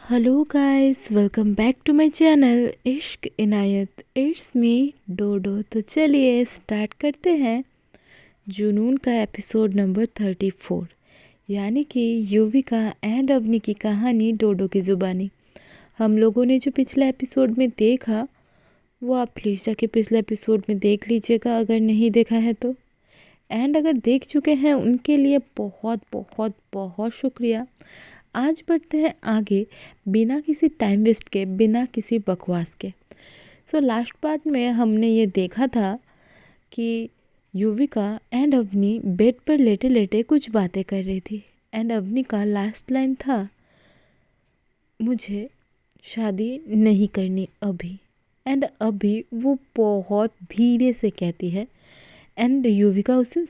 Hello guys, welcome back to my channel Ishq Inayat. It's me डोडो। तो चलिए start करते हैं जुनून का एपिसोड नंबर 34, यानी कि युविका एंड अवनी की कहानी डोडो की ज़ुबानी। हम लोगों ने जो पिछले एपिसोड में देखा वो आप प्लीज़ जाके पिछले एपिसोड में देख लीजिएगा अगर नहीं देखा है तो। एंड अगर देख चुके हैं उनके लिए बहुत बहुत बहुत शुक्रिया। आज बढ़ते हैं आगे बिना किसी टाइम वेस्ट के, बिना किसी बकवास के। लास्ट पार्ट में हमने ये देखा था कि युविका एंड अवनी बेड पर लेटे लेटे कुछ बातें कर रही थी। एंड अवनी का लास्ट लाइन था, मुझे शादी नहीं करनी अभी। एंड अभी वो बहुत धीरे से कहती है एंड युविका उसे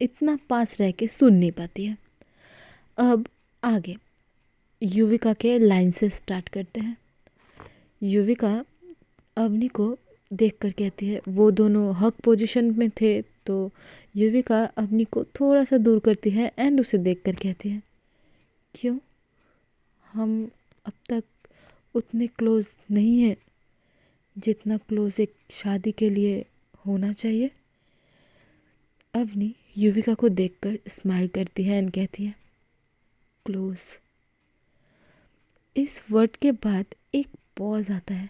इतना पास रह के सुन नहीं पाती है। अब आगे युविका के लाइन से स्टार्ट करते हैं। युविका अवनी को देखकर कहती है, वो दोनों हक पोजीशन में थे तो युविका अवनी को थोड़ा सा दूर करती है एंड उसे देखकर कहती है, क्यों हम अब तक उतने क्लोज नहीं हैं जितना क्लोज एक शादी के लिए होना चाहिए। अवनी युविका को देखकर स्माइल करती है एंड कहती है, क्लोज। इस वर्ड के बाद एक पॉज आता है।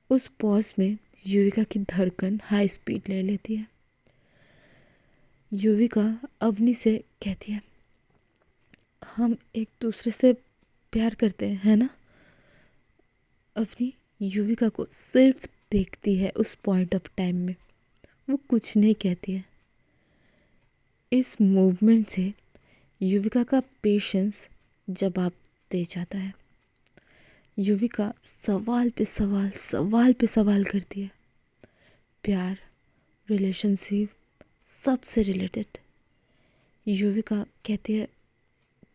उस पॉज में युविका की धड़कन हाई स्पीड ले लेती है। युविका अवनी से कहती है, हम एक दूसरे से प्यार करते हैं, है ना? अवनी युविका को सिर्फ देखती है उस पॉइंट ऑफ टाइम में, वो कुछ नहीं कहती है। इस मूवमेंट से युविका का पेशेंस जवाब दे जाता है। युविका सवाल पे सवाल करती है, प्यार, रिलेशनशिप, सबसे रिलेटेड। युविका कहती है,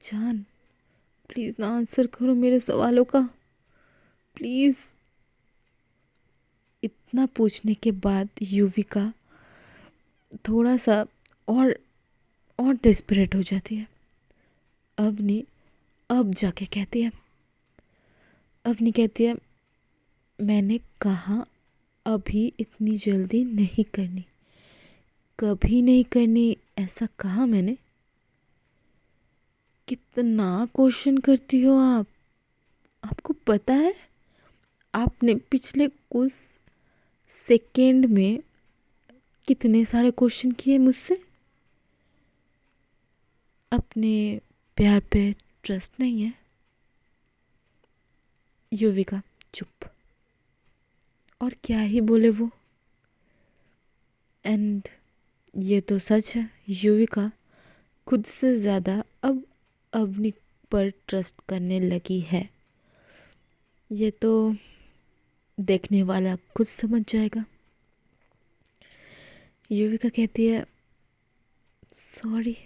जान प्लीज़ ना आंसर करो मेरे सवालों का, प्लीज़। इतना पूछने के बाद युविका थोड़ा सा और डेस्परेट हो जाती है। अवनी अब जाके कहती है, अवनी कहती है, मैंने कहा अभी इतनी जल्दी नहीं करनी, कभी नहीं करनी, ऐसा कहा मैंने। कितना क्वेश्चन करती हो आप, आपको पता है आपने पिछले कुछ सेकेंड में कितने सारे क्वेश्चन किए मुझसे। अपने प्यार पे ट्रस्ट नहीं है? युविका चुप। और क्या ही बोले वो। एंड ये तो सच है, युविका खुद से ज़्यादा अब अवनी पर ट्रस्ट करने लगी है। ये तो देखने वाला खुद समझ जाएगा। युविका कहती है, सॉरी।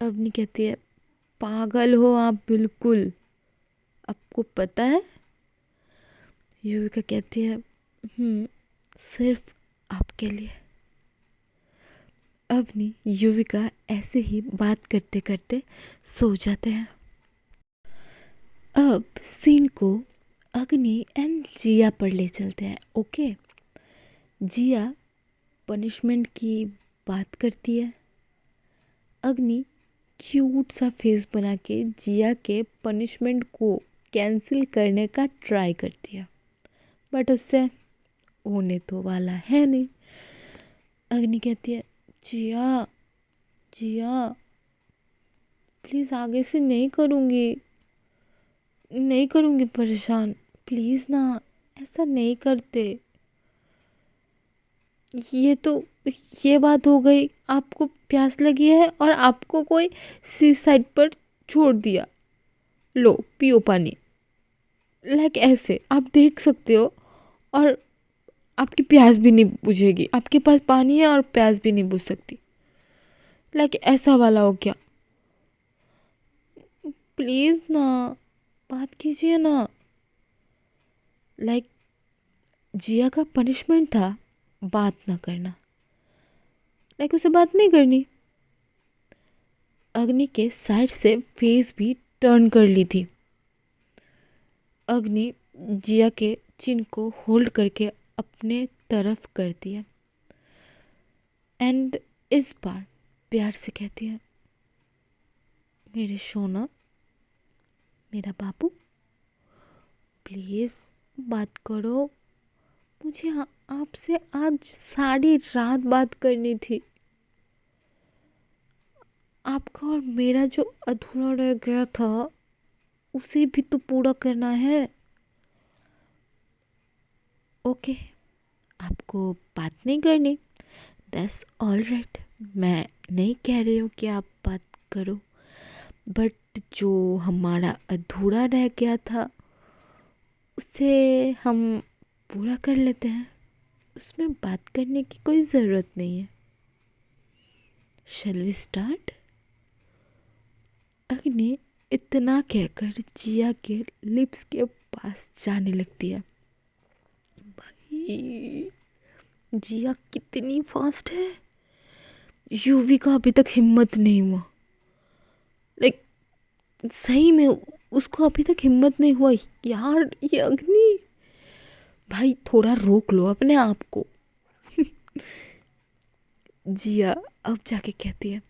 अवनी कहती है, पागल हो आप बिल्कुल, आपको पता है? युविका कहती है, सिर्फ आपके लिए। अवनी युविका ऐसे ही बात करते करते सो जाते हैं। अब सीन को अग्नि एंड जिया पर ले चलते हैं। ओके, जिया पनिशमेंट की बात करती है। अग्नि क्यूट सा फेस बना के जिया के पनिशमेंट को कैंसिल करने का ट्राई करती है, बट उससे होने तो वाला है नहीं। अग्नि कहती है, जिया जिया प्लीज़ आगे से नहीं करूँगी परेशान, प्लीज़ ना, ऐसा नहीं करते। ये बात हो गई, आपको प्यास लगी है और आपको कोई सी साइड पर छोड़ दिया, लो पियो पानी। लाइक ऐसे आप देख सकते हो और आपकी प्यास भी नहीं बुझेगी, आपके पास पानी है और प्यास भी नहीं बुझ सकती। लाइक ऐसा वाला हो क्या? प्लीज़ ना, बात कीजिए ना। लाइक जिया का पनिशमेंट था बात ना करना, लाइक उसे बात नहीं करनी। अग्नि के साइड से फेस भी टर्न कर ली थी। अग्नि जिया के चिन को होल्ड करके अपने तरफ कर दिया एंड इस बार प्यार से कहती है, मेरे सोना, मेरा बाबू, प्लीज़ बात करो, मुझे आपसे आज सारी रात बात करनी थी। आपका और मेरा जो अधूरा रह गया था उसे भी तो पूरा करना है। ओके, आपको बात नहीं करनी, दैट्स ऑल राइट। मैं नहीं कह रही हूँ कि आप बात करो, बट जो हमारा अधूरा रह गया था उसे हम पूरा कर लेते हैं। उसमें बात करने की कोई ज़रूरत नहीं है। Shall we start? अग्नि इतना कहकर जिया के लिप्स के पास जाने लगती है। भाई, जिया कितनी फास्ट है। यूवी का अभी तक हिम्मत नहीं हुआ, लाइक सही में उसको अभी तक हिम्मत नहीं हुआ यार। ये अग्नि, भाई थोड़ा रोक लो अपने आप को। जिया अब जाके कहती है,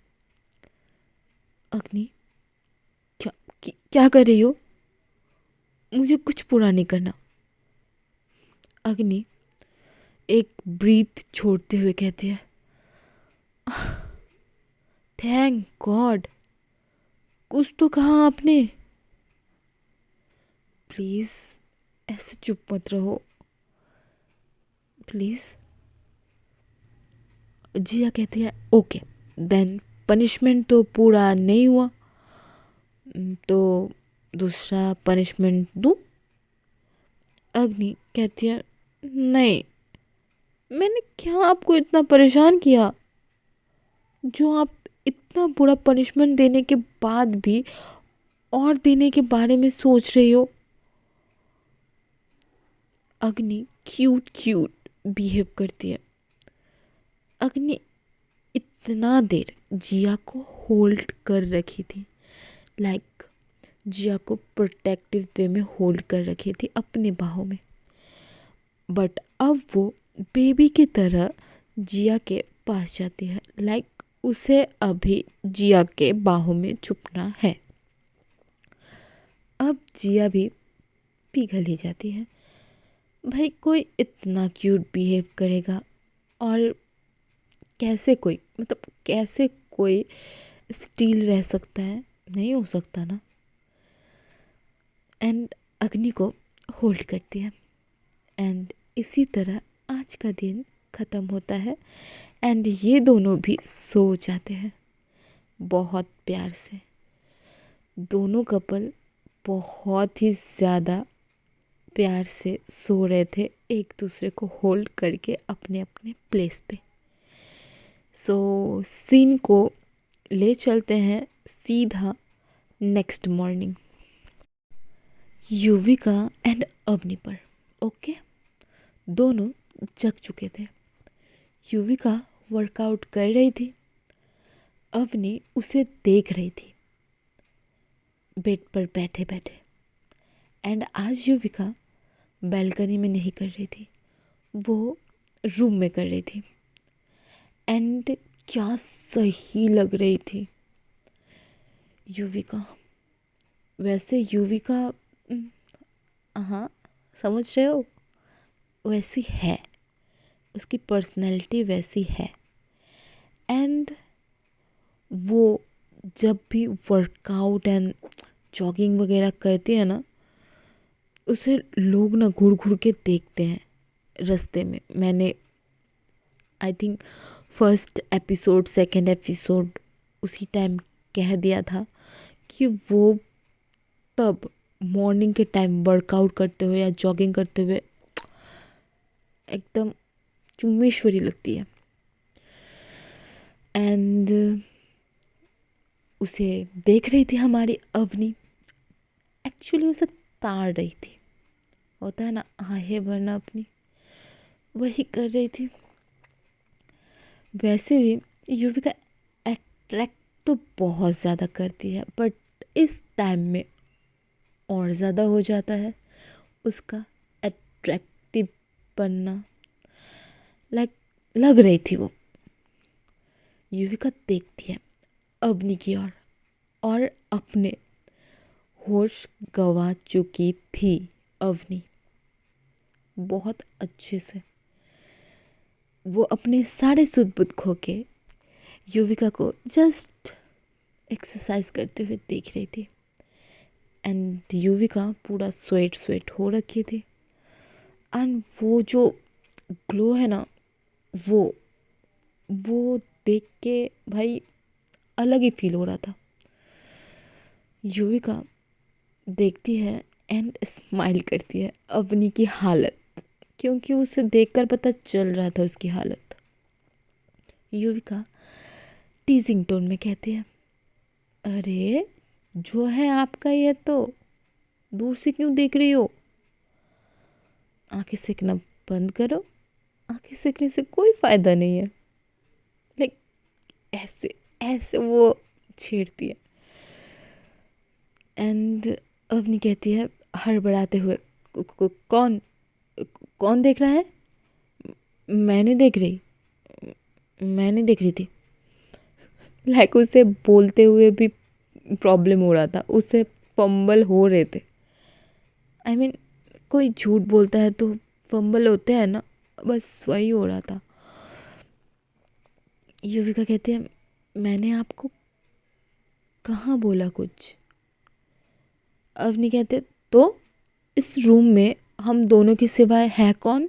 अग्नि क्या कर रही हो? मुझे कुछ पूरा नहीं करना। अग्नि एक ब्रीथ छोड़ते हुए कहती है, थैंक गॉड, कुछ तो कहा आपने। प्लीज़ ऐसे चुप मत रहो प्लीज़। जिया कहती है, ओके देन पनिशमेंट तो पूरा नहीं हुआ, तो दूसरा पनिशमेंट दूँ? अग्नि कहती है, नहीं, मैंने क्या आपको इतना परेशान किया जो आप इतना बुरा पनिशमेंट देने के बाद भी और देने के बारे में सोच रही हो। अग्नि क्यूट क्यूट बिहेव करती है। अग्नि इतना देर जिया को होल्ड कर रखी थी, लाइक जिया को प्रोटेक्टिव वे में होल्ड कर रखी थी अपने बाहों में, बट अब वो बेबी की तरह जिया के पास जाती है, लाइक उसे अभी जिया के बाहों में छुपना है। अब जिया भी पिघल ही जाती है। भाई कोई इतना क्यूट बिहेव करेगा और कैसे कोई स्टील रह सकता है? नहीं हो सकता ना। एंड अग्नि को होल्ड करती है एंड इसी तरह आज का दिन ख़त्म होता है एंड ये दोनों भी सो जाते हैं बहुत प्यार से। दोनों कपल बहुत ही ज़्यादा प्यार से सो रहे थे, एक दूसरे को होल्ड करके अपने अपने प्लेस पे। सो सीन को ले चलते हैं सीधा next morning Yuvika and Avni पर। ओके, दोनों जग चुके थे। युविका वर्कआउट कर रही थी, अवनी उसे देख रही थी बेड पर बैठे बैठे। एंड आज युविका बालकनी में नहीं कर रही थी, वो रूम में कर रही थी। एंड क्या सही लग रही थी युविका। वैसे युविका, हाँ समझ रहे हो, वैसी है, उसकी पर्सनैलिटी वैसी है। एंड वो जब भी वर्कआउट एंड जॉगिंग वगैरह करती है ना, उसे लोग ना घूर घूर के देखते हैं रास्ते में। मैंने I think first episode second episode उसी टाइम कह दिया था कि वो तब मॉर्निंग के टाइम वर्कआउट करते हुए या जॉगिंग करते हुए एकदम चुम्मेश्वरी लगती है। एंड उसे देख रही थी हमारी अवनी, एक्चुअली उसे ताड़ रही थी, होता है ना आहे भरना अपनी, वही कर रही थी। वैसे भी युविका अट्रैक्ट तो बहुत ज़्यादा करती है, बट इस टाइम में और ज़्यादा हो जाता है उसका अट्रैक्टिव बनना। लग रही थी वो। युविका देखती है अवनी की ओर और अपने होश गंवा चुकी थी अवनी बहुत अच्छे से। वो अपने सारे सुध बुध खो के युविका को जस्ट एक्सरसाइज करते हुए देख रही थी। एंड युविका पूरा स्वेट हो रखी थी। एंड वो जो ग्लो है ना, वो देख के भाई अलग ही फील हो रहा था। युविका देखती है एंड स्माइल करती है अवनी की हालत, क्योंकि उसे देखकर पता चल रहा था उसकी हालत। युविका टीजिंग टोन में कहती है, अरे जो है आपका ये तो दूर से क्यों देख रही हो? आंखें सेकना बंद करो, आंखें सेकने से कोई फ़ायदा नहीं है। लाइक ऐसे ऐसे वो छेड़ती है। एंड अवनी कहती है हड़बड़ाते हुए, कौन कौन देख रहा है? मैं नहीं देख रही थी। लाइक उसे बोलते हुए भी प्रॉब्लम हो रहा था, उसे फंबल हो रहे थे। आई मीन कोई झूठ बोलता है तो फंबल होते हैं ना, बस वही हो रहा था। युविका कहती है, मैंने आपको कहाँ बोला कुछ? अवनी कहते, तो इस रूम में हम दोनों के सिवाय है कौन?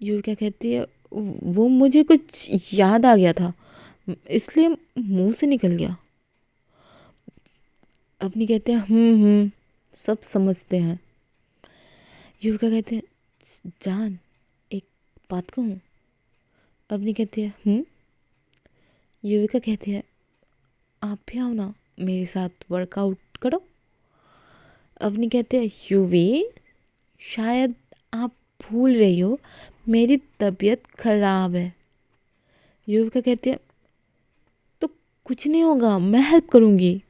युविका कहती है, वो मुझे कुछ याद आ गया था इसलिए मुंह से निकल गया। अवनी कहते हैं सब समझते हैं। युविका कहते हैं, जान एक बात कहूँ? अवनी कहती है युविका कहती है, आप भी आओ ना मेरे साथ वर्कआउट करो। अवनी कहते हैं, युवी शायद आप भूल रही हो मेरी तबीयत खराब है। युविका कहती है, तो कुछ नहीं होगा, मैं हेल्प करूँगी।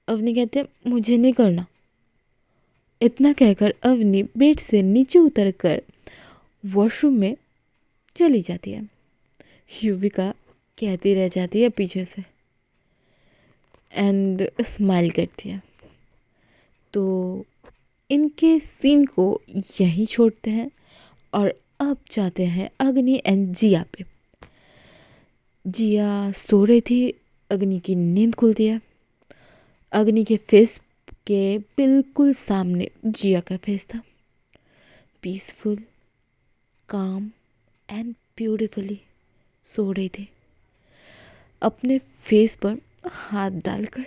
अवनी कहती है, मुझे नहीं करना। इतना कहकर अवनी बेड से नीचे उतरकर वॉशरूम में चली जाती है। युविका कहती रह जाती है पीछे से एंड स्माइल करती है। तो इनके सीन को यहीं छोड़ते हैं और अब जाते हैं अग्नि एंड जिया पे। जिया सो रही थी, अग्नि की नींद खुलती है। अग्नि के फेस के बिल्कुल सामने जिया का फेस था, पीसफुल, काम एंड ब्यूटीफुली सो रही थी। अपने फेस पर हाथ डालकर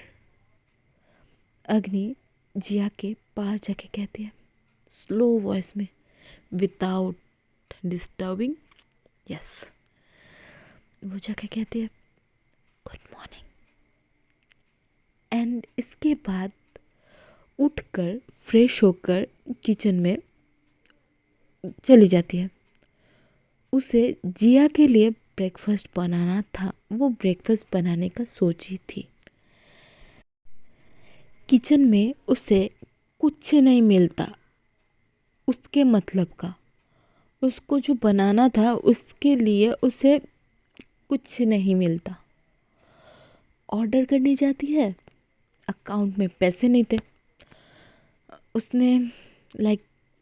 अग्नि जिया के पास जाके कहती है स्लो वॉइस में, विदाउट डिस्टर्बिंग, यस। वो जाके कहती है गुड मॉर्निंग। एंड इसके बाद उठकर फ्रेश होकर किचन में चली जाती है। उसे जिया के लिए ब्रेकफास्ट बनाना था, वो ब्रेकफास्ट बनाने का सोची थी। किचन में उसे कुछ नहीं मिलता उसके मतलब का। उसको जो बनाना था उसके लिए उसे कुछ नहीं मिलता। ऑर्डर करने जाती है, अकाउंट में पैसे नहीं थे। उसने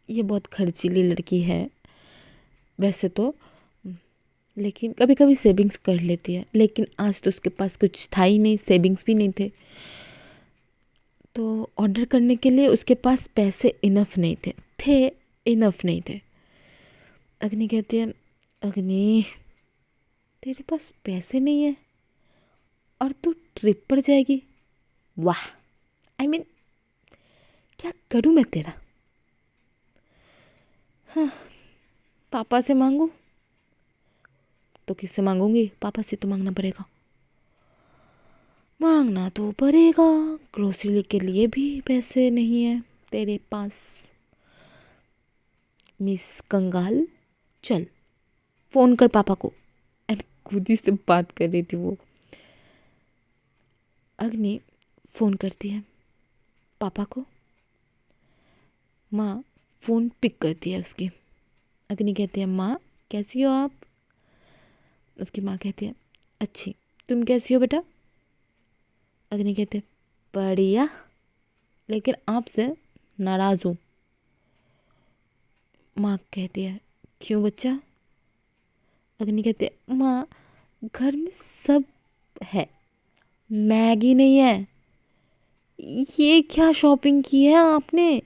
ये बहुत खर्चीली लड़की है वैसे तो, लेकिन कभी कभी सेविंग्स कर लेती है, लेकिन आज तो उसके पास कुछ था ही नहीं, सेविंग्स भी नहीं थे। तो ऑर्डर करने के लिए उसके पास पैसे इनफ नहीं थे इनफ नहीं थे। अग्नि कहती है, अग्नि तेरे पास पैसे नहीं है और तू ट्रिप पर जाएगी? वाह, आई मीन क्या करूँ मैं तेरा? हाँ, पापा से मांगू तो किससे मांगूंगी? पापा से तो मांगना पड़ेगा, मांगना तो पड़ेगा। ग्रोसरी के लिए भी पैसे नहीं है तेरे पास। मिस कंगाल, चल फ़ोन कर पापा को। एंड खुद ही से बात कर रही थी वो। अग्नि फ़ोन करती है पापा को। माँ फ़ोन पिक करती है उसकी। अग्नि कहती है, माँ कैसी हो आप? उसकी माँ कहती है, अच्छी, तुम कैसी हो बेटा? अग्नि कहते, बढ़िया, लेकिन आपसे नाराज़ हूँ। माँ कहती है, क्यों बच्चा? अग्नि कहती है, माँ घर में सब है, मैगी नहीं है। ये क्या शॉपिंग की है आपने?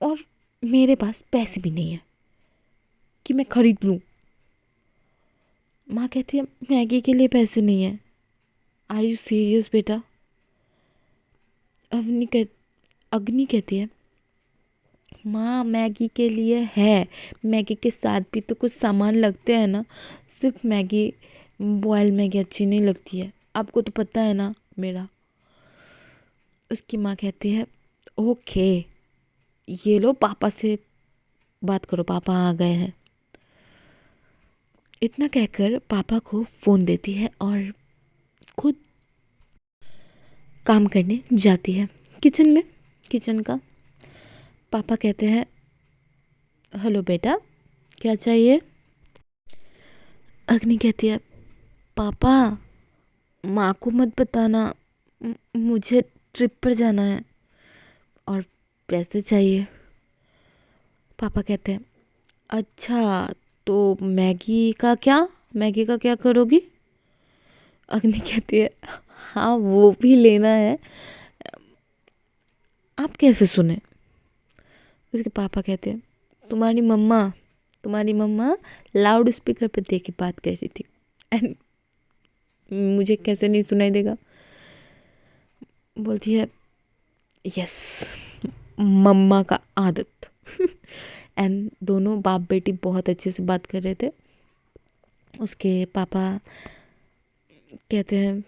और मेरे पास पैसे भी नहीं है कि मैं खरीद लूँ। माँ कहती है, मैगी के लिए पैसे नहीं है। आर यू सीरियस बेटा? अग्नि कहती है, माँ मैगी के लिए है, मैगी के साथ भी तो कुछ सामान लगते हैं ना, सिर्फ मैगी, बॉयल मैगी अच्छी नहीं लगती है, आपको तो पता है ना मेरा। उसकी माँ कहती है, ओके, ये लो पापा से बात करो, पापा आ गए हैं। इतना कहकर पापा को फ़ोन देती है और खुद काम करने जाती है किचन का। पापा कहते हैं, हेलो बेटा, क्या चाहिए? अग्नि कहती है, पापा माँ को मत बताना, मुझे ट्रिप पर जाना है और पैसे चाहिए। पापा कहते हैं, अच्छा, तो मैगी का क्या करोगी? अग्नि कहती है, हाँ वो भी लेना है, आप कैसे सुने? उसके पापा कहते हैं, तुम्हारी मम्मा लाउड स्पीकर पर दे के बात कर रही थी एंड मुझे कैसे नहीं सुनाई देगा? बोलती है, यस, मम्मा का आदत। एंड दोनों बाप बेटी बहुत अच्छे से बात कर रहे थे। उसके पापा कहते हैं,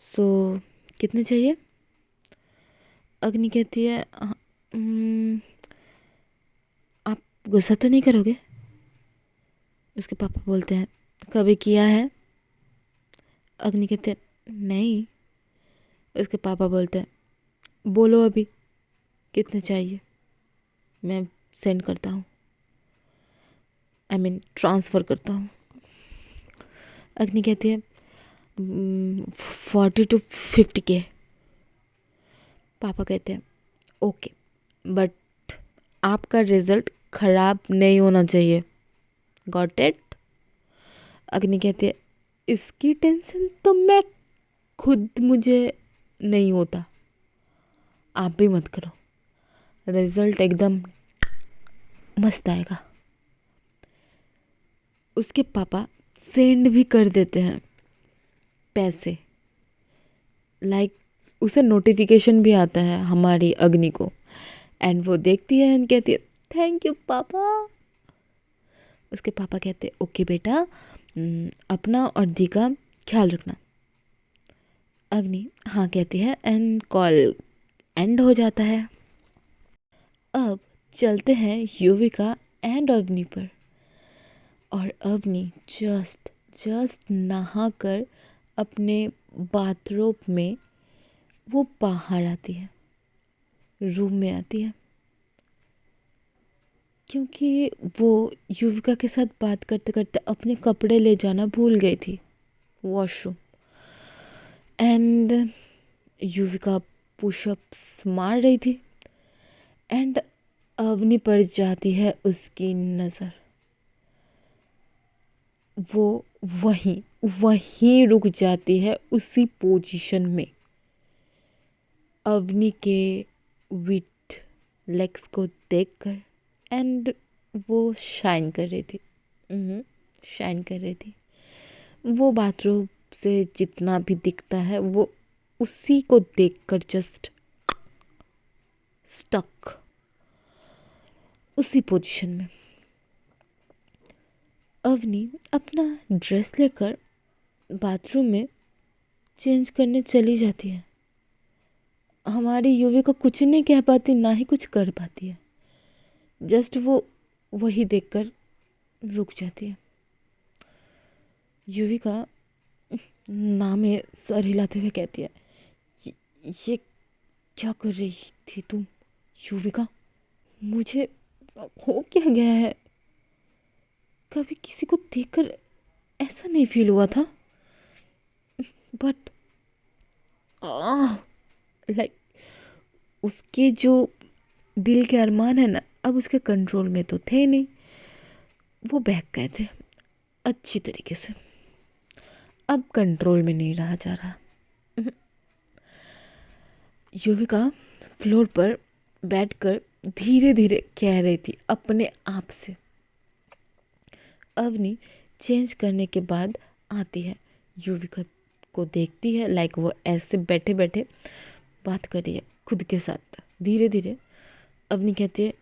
सो कितने चाहिए? अग्नि कहती है, आप गुस्सा तो नहीं करोगे? उसके पापा बोलते हैं, कभी किया है? अग्नि कहते हैं, नहीं। उसके पापा बोलते हैं, बोलो अभी कितने चाहिए, मैं सेंड करता हूँ, ट्रांसफ़र करता हूँ। अग्नि कहती है, 40 to 50K। पापा कहते हैं, ओके, बट आपका रिज़ल्ट ख़राब नहीं होना चाहिए, गॉट इट? अग्नि कहती है, इसकी टेंशन तो मुझे नहीं होता, आप भी मत करो, रिज़ल्ट एकदम मस्त आएगा। उसके पापा सेंड भी कर देते हैं पैसे, उसे नोटिफिकेशन भी आता है हमारी अग्नि को, एंड वो देखती है एंड कहती है, थैंक यू पापा। उसके पापा कहते हैं, ओके बेटा, अपना और दी का ख्याल रखना। अग्नि हाँ कहती है एंड कॉल एंड हो जाता है। अब चलते हैं युविका एंड अग्नि पर। और अग्नि जस्ट नहा कर अपने बाथरूम में वो बाहर आती है, रूम में आती है, क्योंकि वो युविका के साथ बात करते करते अपने कपड़े ले जाना भूल गई थी वॉशरूम। एंड युविका पुशअप्स मार रही थी एंड अग्नि पर जाती है उसकी नज़र। वो वहीं रुक जाती है उसी पोजीशन में, अवनी के विथ लेग्स को देखकर, एंड वो शाइन कर रही थी। वो बाथरूम से जितना भी दिखता है वो उसी को देखकर जस्ट स्टक उसी पोजीशन में। अवनी अपना ड्रेस लेकर बाथरूम में चेंज करने चली जाती है। हमारी युविका कुछ नहीं कह पाती, ना ही कुछ कर पाती है, जस्ट वो वही देखकर रुक जाती है। युविका नामे सर हिलाते हुए कहती है, ये क्या कर रही थी तुम युविका? मुझे हो क्या गया है? कभी किसी को देखकर ऐसा नहीं फील हुआ था, बट लाइक उसके जो दिल के अरमान है ना, अब उसके कंट्रोल में तो थे नहीं, वो बहक गए थे अच्छी तरीके से। अब कंट्रोल में नहीं रहा जा रहा। युविका फ्लोर पर बैठकर धीरे धीरे कह रही थी अपने आप से। अवनी चेंज करने के बाद आती है, युविका को देखती है, लाइक वो ऐसे बैठे बैठे बात कर रही है खुद के साथ। धीरे धीरे अवनी कहती है,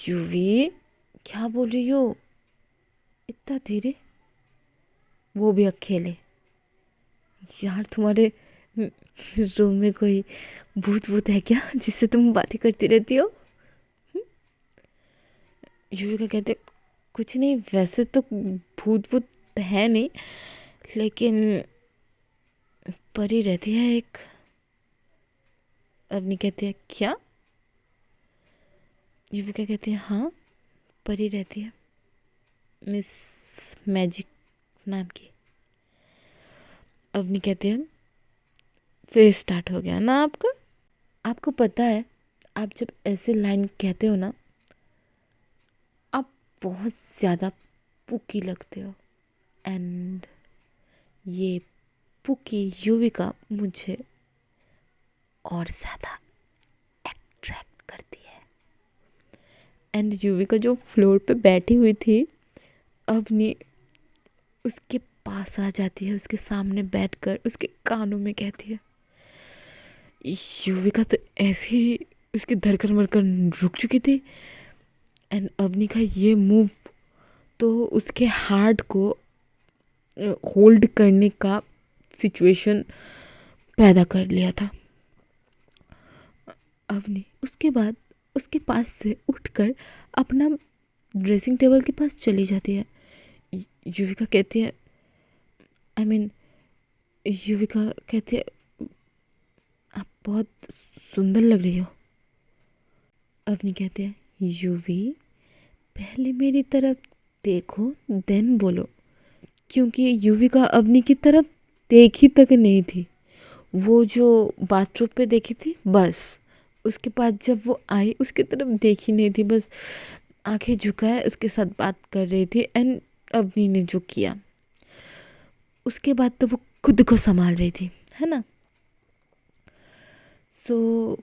युवी क्या बोल रही हो इतना धीरे? वो भी अकेले। यार तुम्हारे रूम में कोई भूत भूत है क्या जिससे तुम बातें करती रहती हो? युविका कहते, कुछ नहीं, वैसे तो भूत भूत है नहीं, लेकिन परी रहती है एक। अवनी कहती है, क्या? युविका कहती है, हाँ परी रहती है, मिस मैजिक नाम की। अवनी कहती है, फिर स्टार्ट हो गया ना आपका? आपको पता है, आप जब ऐसे लाइन कहते हो ना, आप बहुत ज़्यादा पुकी लगते हो। एंड ये पुकी युविका मुझे और ज़्यादा अट्रैक्ट करती है। एंड युविका जो फ्लोर पे बैठी हुई थी, अवनी उसके पास आ जाती है, उसके सामने बैठकर उसके कानों में कहती है। युविका तो ऐसे ही उसकी धड़कन मरकन रुक चुकी थी। एंड अवनी का ये मूव तो उसके हार्ट को होल्ड करने का सिचुएशन पैदा कर लिया था। अवनी उसके बाद उसके पास से उठकर अपना ड्रेसिंग टेबल के पास चली जाती है। युविका कहती है, युविका कहती है, आप बहुत सुंदर लग रही हो। अवनी कहती है, युवी पहले मेरी तरफ देखो देन बोलो, क्योंकि युविका अवनी की तरफ देखी तक नहीं थी। वो जो बाथरूम पे देखी थी बस, उसके बाद जब वो आई उसकी तरफ देखी नहीं थी, बस आंखें झुकाए उसके साथ बात कर रही थी। एंड अवनी ने जो किया उसके बाद तो वो खुद को संभाल रही थी, है ना। सो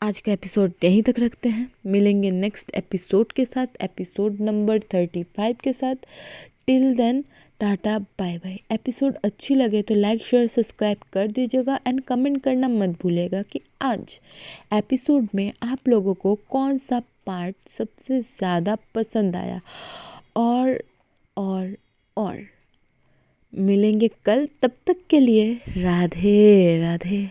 आज का एपिसोड यहीं तक रखते हैं, मिलेंगे नेक्स्ट एपिसोड के साथ, एपिसोड नंबर 35 के साथ। Till then tata bye bye. Episode अच्छी लगे तो लाइक शेयर सब्सक्राइब कर दीजिएगा एंड कमेंट करना मत भूलिएगा कि आज एपिसोड में आप लोगों को कौन सा पार्ट सबसे ज़्यादा पसंद आया। और मिलेंगे कल, तब तक के लिए राधे राधे।